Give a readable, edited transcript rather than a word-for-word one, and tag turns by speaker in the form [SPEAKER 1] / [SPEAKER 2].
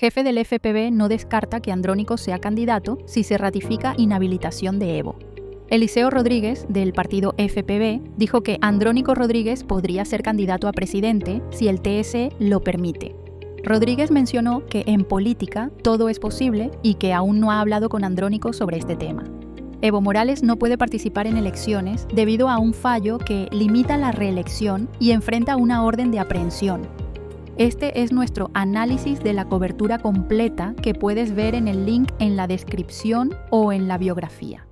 [SPEAKER 1] jefe del FPV, no descarta que Andrónico sea candidato si se ratifica inhabilitación de Evo. Eliseo Rodríguez, del partido FPV, dijo que Andrónico Rodríguez podría ser candidato a presidente si el TSE lo permite. Rodríguez mencionó que en política todo es posible y que aún no ha hablado con Andrónico sobre este tema. Evo Morales no puede participar en elecciones debido a un fallo que limita la reelección y enfrenta una orden de aprehensión. Este es nuestro análisis de la cobertura completa que puedes ver en el link en la descripción o en la biografía.